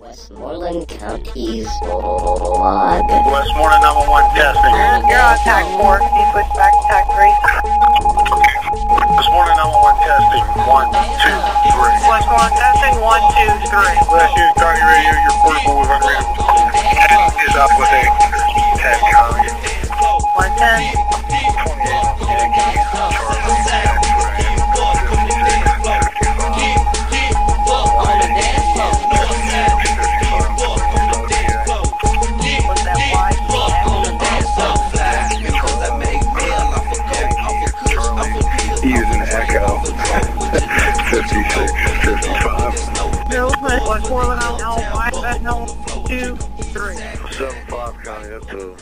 Westmoreland County's log. Westmoreland 911 testing. You're on TAC 4. Can you switch back to TAC 3? Westmoreland 911 testing. 1, 2, 3. Westmoreland testing. 1, 2, 3. Last unit, target radio, your portable with unreadable. Is up with a 10 target. 110. Using Echo 56, 55. No, Westmoreland Alpha 2, 3. 75 County, that's a...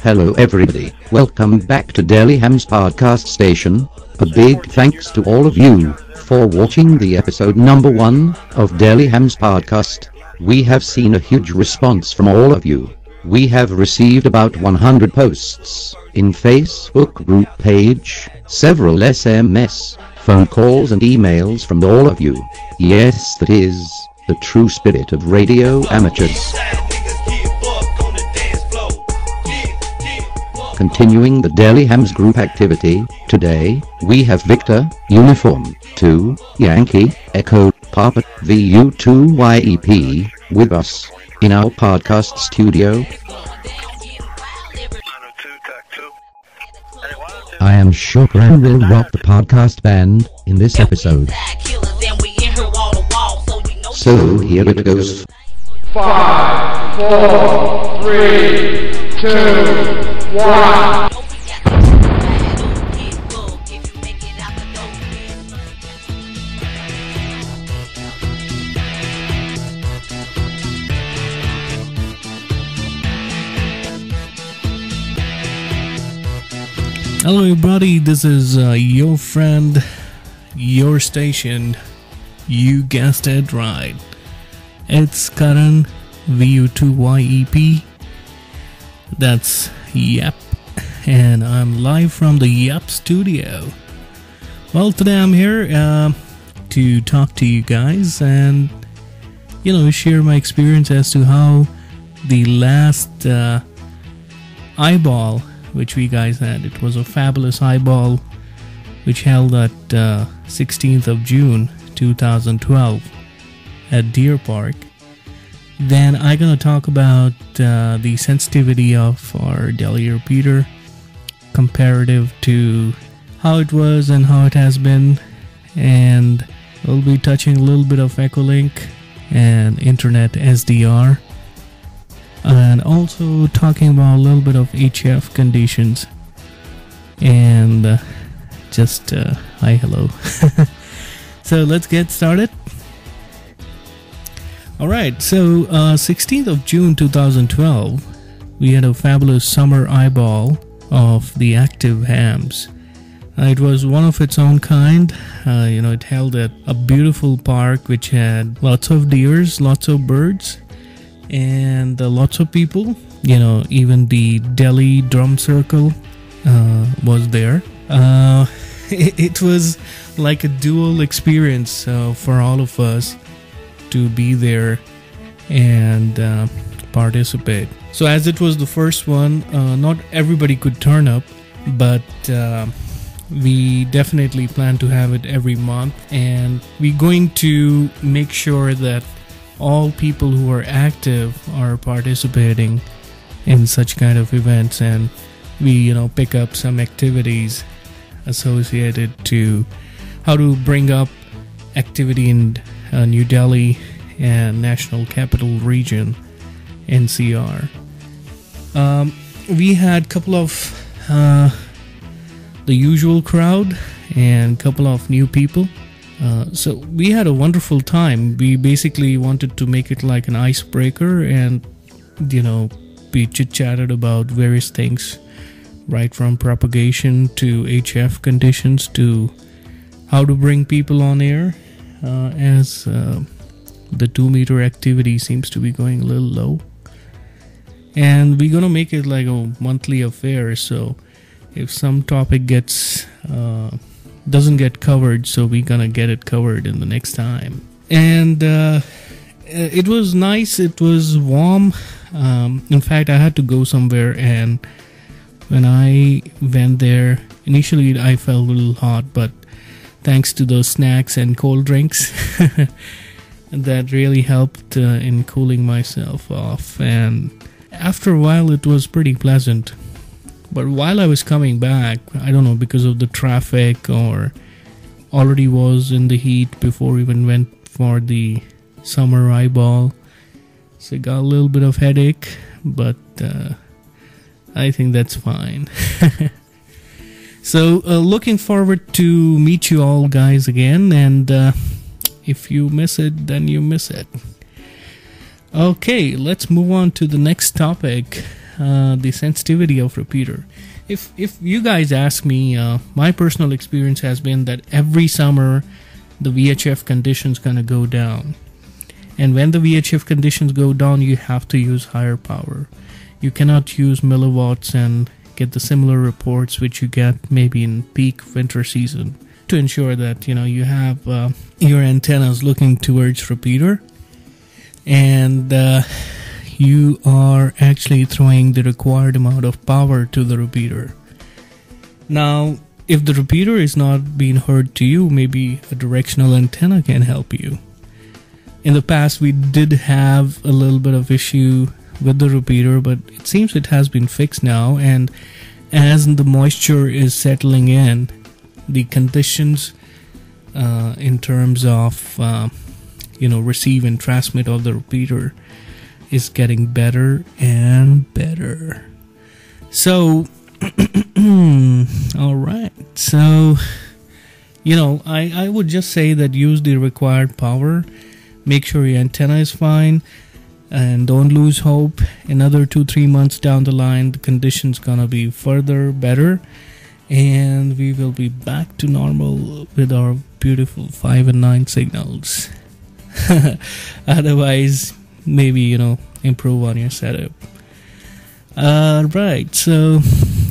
Hello everybody, welcome back to Daily Ham's podcast station. A big thanks to all of you for watching the episode number 1 of Daily Ham's podcast. We have seen a huge response from all of you. We have received about 100 posts in Facebook group page, several SMS, phone calls and emails from all of you. Yes, that is the true spirit of radio amateurs. Continuing the Daily Hams group activity, today, we have Victor, Uniform, 2, Yankee, Echo, Papa, VU2YEP, with us, in our podcast studio. I am sure Karan will rock the podcast band, in this episode. So here it goes. 5, 4, 3, 2, 1. Hello everybody, this is your friend, your station, you guessed it right. It's Karan, VU2YEP, that's Yep, and I'm live from the Yep studio. Well, today I'm here to talk to you guys and, share my experience as to how the last eyeball which we guys had. It was a fabulous eyeball which held at 16th of June 2012 at Deer Park. Then I'm gonna talk about the sensitivity of our Delhi repeater comparative to how it was and how it has been, and we'll be touching a little bit of Echolink and Internet SDR, and also talking about a little bit of HF conditions and just hi, hello. So let's get started. Alright, so 16th of June 2012 we had a fabulous summer eyeball of the active hams. It was one of its own kind. It held at a beautiful park which had lots of deers, lots of birds, and lots of people. Even the Delhi drum circle was there. It was like a dual experience for all of us to be there and participate. So as it was the first one, not everybody could turn up, but we definitely plan to have it every month, and we're going to make sure that all people who are active are participating in such kind of events, and we pick up some activities associated to how to bring up activity in New Delhi and National Capital Region NCR. We had a couple of the usual crowd and a couple of new people. So we had a wonderful time. We basically wanted to make it like an icebreaker, and we chit-chatted about various things, right from propagation to HF conditions to how to bring people on air, as the 2-meter activity seems to be going a little low. And we're gonna make it like a monthly affair, so if some topic doesn't get covered, so we're gonna get it covered in the next time. And It was nice. It was warm. In fact, I had to go somewhere, and when I went there, initially I felt a little hot, but thanks to those snacks and cold drinks, that really helped in cooling myself off. And after a while, it was pretty pleasant. But while I was coming back, I don't know, because of the traffic or already was in the heat before we even went for the summer eyeball, so I got a little bit of headache, but I think that's fine. So looking forward to meet you all guys again, and if you miss it, then you miss it. Okay, let's move on to the next topic, the sensitivity of repeater. If you guys ask me, my personal experience has been that every summer the VHF conditions gonna go down. And when the VHF conditions go down, you have to use higher power. You cannot use milliwatts and get the similar reports which you get maybe in peak winter season, to ensure that you have your antennas looking towards repeater, and you are actually throwing the required amount of power to the repeater. Now, if the repeater is not being heard to you, maybe a directional antenna can help you. In the past, we did have a little bit of issue with the repeater, but it seems it has been fixed now. And as the moisture is settling in, the conditions in terms of receive and transmit of the repeater is getting better and better. So, all right. So, I would just say that use the required power. Make sure your antenna is fine, and don't lose hope. Another 2-3 months down the line, the condition's gonna be further better, and we will be back to normal with our beautiful 5 and 9 signals. Otherwise, maybe improve on your setup. Right, so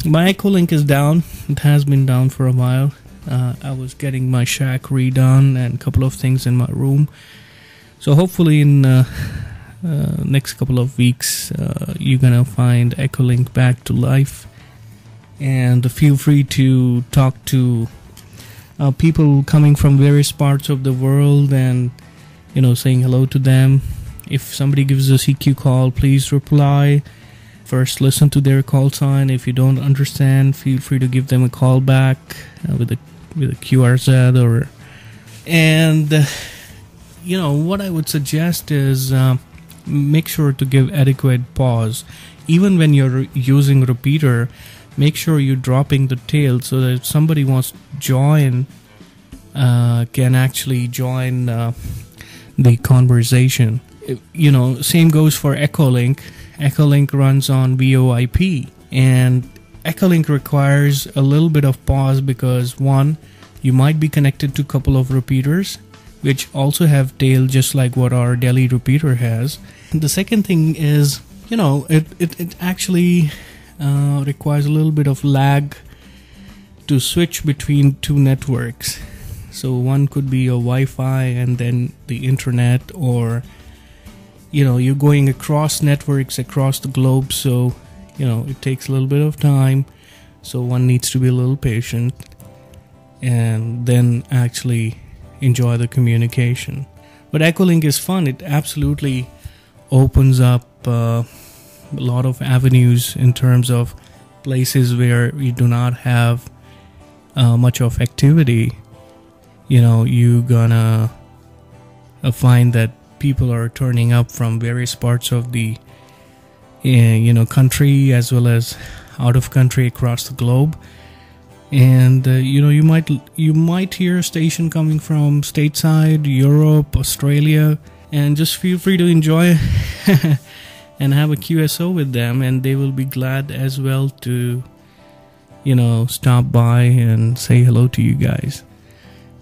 my Echolink is down. It has been down for a while. I was getting my shack redone and a couple of things in my room. So hopefully in next couple of weeks, you're gonna find Echolink back to life. And feel free to talk to people coming from various parts of the world, and saying hello to them. If somebody gives a CQ call, please reply. First, listen to their call sign. If you don't understand, feel free to give them a call back with a QRZ what I would suggest is make sure to give adequate pause. Even when you're using repeater, make sure you're dropping the tail so that if somebody wants to join, can actually join the conversation. Same goes for Echolink. Echolink runs on VoIP, and Echolink requires a little bit of pause because, one, you might be connected to a couple of repeaters which also have tail just like what our Delhi repeater has. And the second thing is, it actually requires a little bit of lag to switch between two networks. So one could be a Wi-Fi and then the internet, or you're going across networks across the globe, so it takes a little bit of time, so one needs to be a little patient and then actually enjoy the communication. But Echolink is fun. It absolutely opens up a lot of avenues in terms of places where you do not have much of activity. You're gonna find that people are turning up from various parts of the country as well as out of country across the globe. And you might hear a station coming from stateside, Europe, Australia, and just feel free to enjoy and have a QSO with them, and they will be glad as well to stop by and say hello to you guys.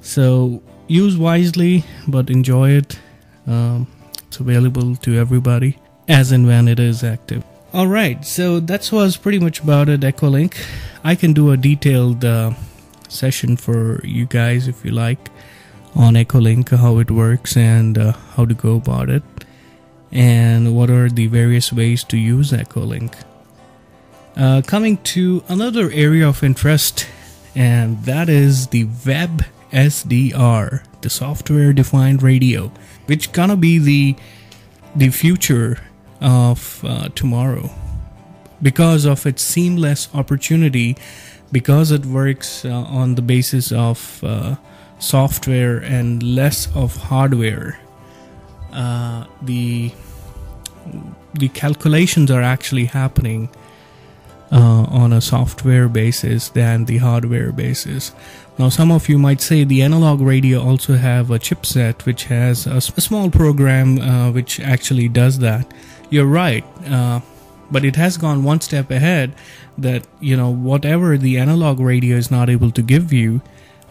So use wisely, but enjoy it. It's available to everybody as and when it is active. Alright, so that was pretty much about it, Echolink. I can do a detailed session for you guys if you like on Echolink, how it works and how to go about it. and what are the various ways to use Echolink. Coming to another area of interest, and that is the Web SDR, the software defined radio, which gonna be the future of tomorrow because of its seamless opportunity, because it works on the basis of software and less of hardware. The calculations are actually happening on a software basis than the hardware basis. Now, some of you might say the analog radio also have a chipset which has a small program which actually does that. You're right, but it has gone one step ahead, that whatever the analog radio is not able to give you,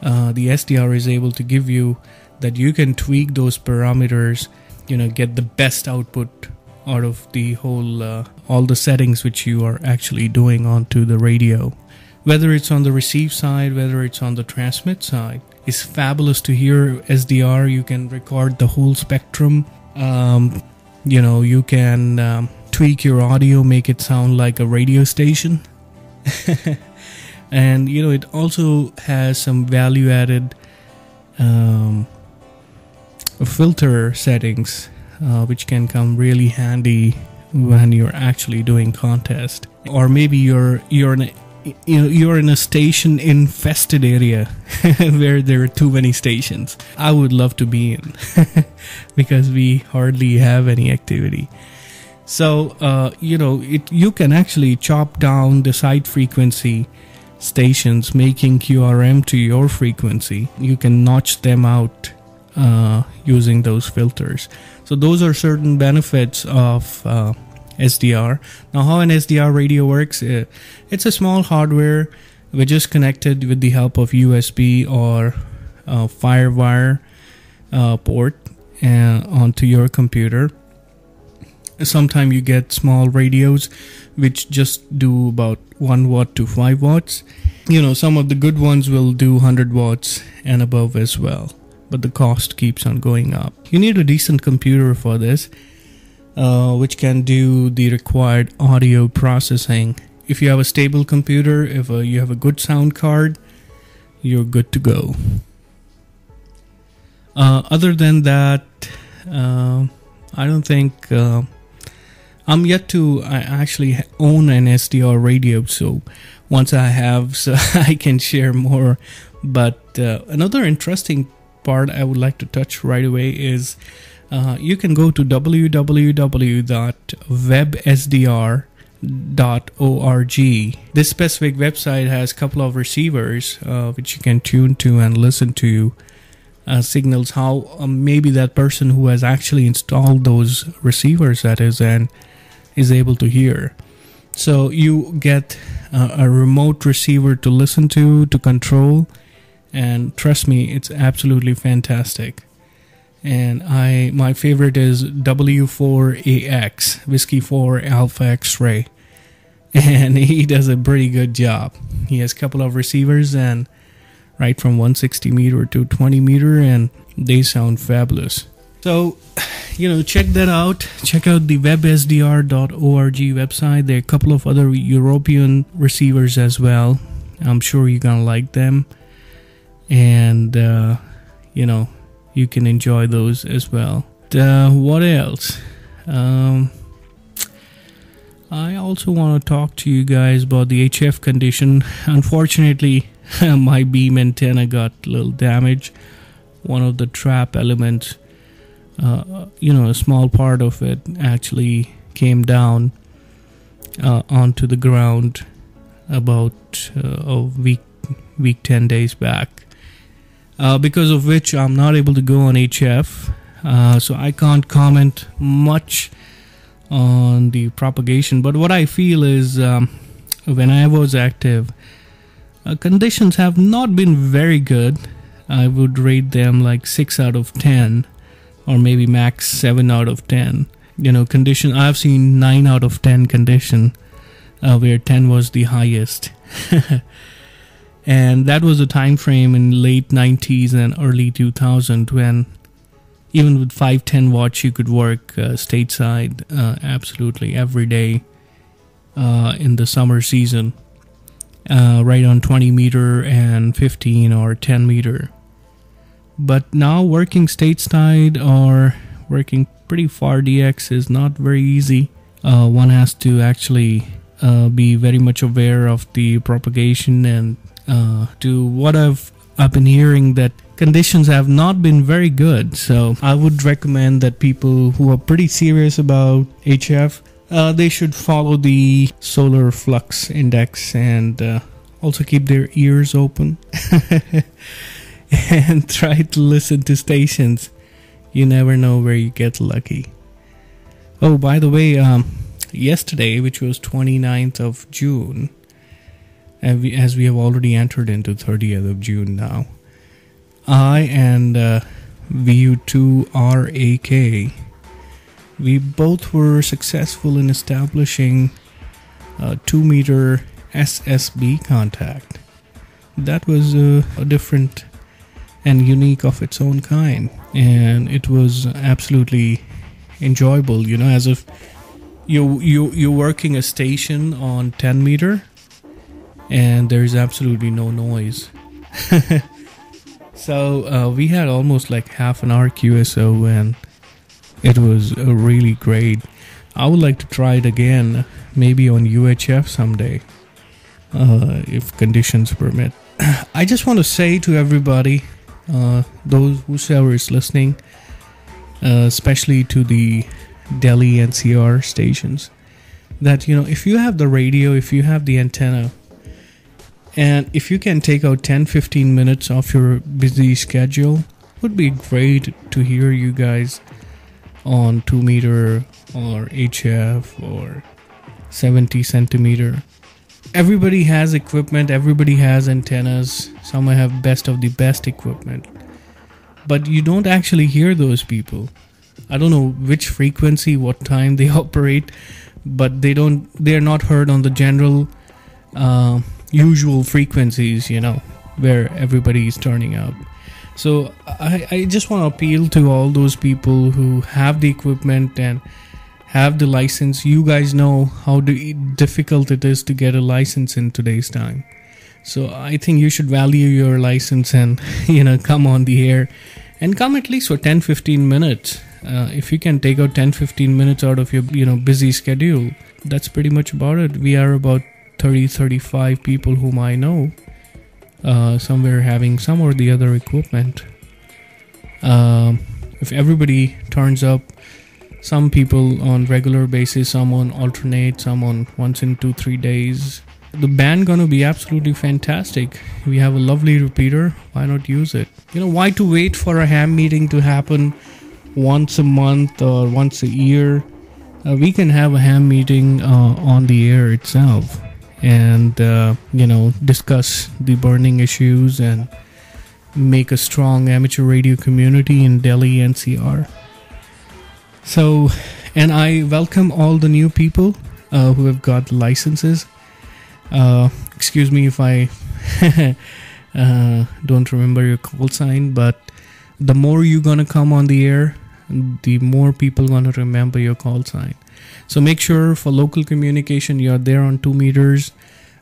the SDR is able to give you, that you can tweak those parameters, get the best output out of the whole all the settings which you are actually doing onto the radio, whether it's on the receive side, whether it's on the transmit side. It's fabulous to hear SDR. You can record the whole spectrum. You can tweak your audio, make it sound like a radio station. And it also has some value added filter settings, which can come really handy when you're actually doing contest, or maybe you're in a station infested area where there are too many stations. I would love to be in because we hardly have any activity. So you can actually chop down the side frequency stations, making QRM to your frequency. You can notch them out using those filters. So those are certain benefits of SDR. Now, how an SDR radio works, it's a small hardware which is connected with the help of USB or Firewire port onto your computer. Sometimes you get small radios which just do about 1 watt to 5 watts. Some of the good ones will do 100 watts and above as well, but the cost keeps on going up. You need a decent computer for this, which can do the required audio processing. If you have a stable computer, if you have a good sound card, you're good to go. Other than that, I don't think I'm yet to actually own an SDR radio, so once I have, so I can share more. But another interesting part I would like to touch right away is you can go to www.websdr.org. This specific website has a couple of receivers which you can tune to and listen to signals, how maybe that person who has actually installed those receivers, that is, and is able to hear. So you get a remote receiver to listen to control, and trust me, it's absolutely fantastic. And my favorite is W4AX, Whiskey 4 Alpha X-Ray, and he does a pretty good job. He has a couple of receivers, and right from 160 meter to 20 meter, and they sound fabulous. So, check that out. Check out the websdr.org website. There are a couple of other European receivers as well. I'm sure you're gonna like them, and you can enjoy those as well. What else? I also want to talk to you guys about the HF condition. Unfortunately, my beam antenna got a little damaged. One of the trap elements, a small part of it actually came down onto the ground about a week 10 days back, because of which I'm not able to go on HF, so I can't comment much on the propagation. But what I feel is when I was active, conditions have not been very good. I would rate them like 6 out of 10, or maybe max 7 out of 10. Condition, I've seen 9 out of 10 condition, where 10 was the highest. And that was a time frame in late 90s and early 2000 when Even with 510 watts, you could work stateside absolutely every day in the summer season, right on 20 meter and 15 or 10 meter. But now working stateside or working pretty far DX is not very easy. One has to actually be very much aware of the propagation, and to what I've been hearing, that conditions have not been very good. So I would recommend that people who are pretty serious about HF, they should follow the solar flux index and also keep their ears open and try to listen to stations. You never know where you get lucky. Oh, by the way, yesterday, which was 29th of June, as we have already entered into 30th of June now, I and VU2RAK, we both were successful in establishing a 2 meter SSB contact. That was different and unique of its own kind, and it was absolutely enjoyable, you know, as if you're working a station on 10 meter and there's absolutely no noise. So we had almost like half an hour QSO, and it was really great. I would like to try it again, maybe on UHF someday, if conditions permit. I just want to say to everybody, whoever is listening, especially to the Delhi NCR stations, that, you know, if you have the radio, if you have the antenna, and if you can take out 10-15 minutes off your busy schedule, it would be great to hear you guys on 2 meter or HF or 70 centimeter. Everybody has equipment, everybody has antennas, some have best of the best equipment, but you don't actually hear those people. I don't know which frequency, what time they operate, but they're not heard on the general usual frequencies, you know, where everybody is turning up. So I just want to appeal to all those people who have the equipment and have the license. You guys know how difficult it is to get a license in today's time. So I think you should value your license and, you know, come on the air and come at least for 10-15 minutes. If you can take out 10-15 minutes out of your, you know, busy schedule, that's pretty much about it. We are about 30-35 people whom I know, somewhere having some or the other equipment. If everybody turns up, some people on regular basis, some on alternate, some on once in 2-3 days, the band gonna be absolutely fantastic. We have a lovely repeater, why not use it? You know, why to wait for a ham meeting to happen once a month or once a year? We can have a ham meeting on the air itself, and you know, discuss the burning issues and make a strong amateur radio community in Delhi NCR. So, and I welcome all the new people who have got licenses. Excuse me if I don't remember your call sign, but the more you're gonna come on the air, the more people gonna remember your call sign. So make sure for local communication you are there on 2 meters.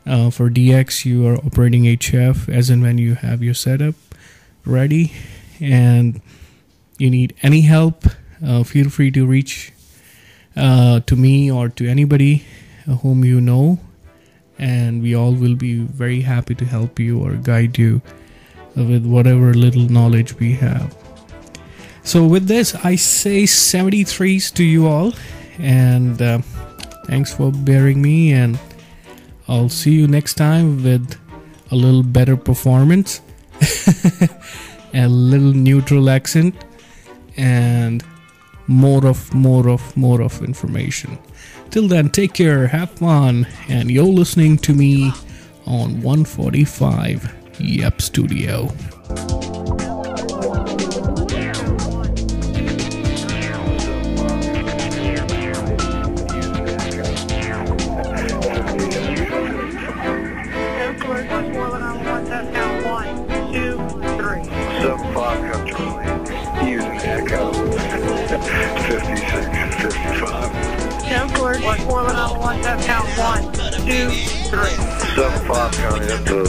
For DX you are operating HF as and when you have your setup ready, and you need any help, feel free to reach to me or to anybody whom you know, and we all will be very happy to help you or guide you with whatever little knowledge we have. So with this, I say 73s to you all, and thanks for bearing me, and I'll see you next time with a little better performance, a little neutral accent, and more of information. Till then, take care, have fun, and you're listening to me on 145 Yep Studio. Using Echo. Edward, West Portland on 1 7 count 1, 2, 3. 7-5 County, that's a...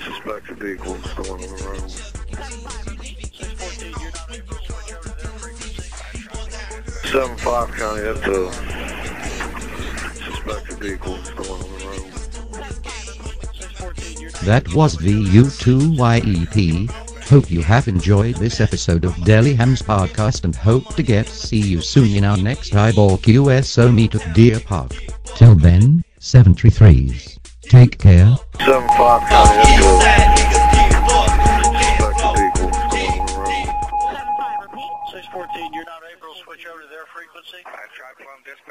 Suspected vehicle going on the road. 7-5 County, that's a suspected vehicle going on the road. That was VU2YEP. Hope you have enjoyed this episode of Daily Ham's podcast and hope to see you soon in our next Eyeball QSO meet at Deer Park. Till then, 733s. Take care. 7-5 County, that's a suspected vehicle going on the road. 614, you're not able to switch over to their frequency. I tried from dispatch.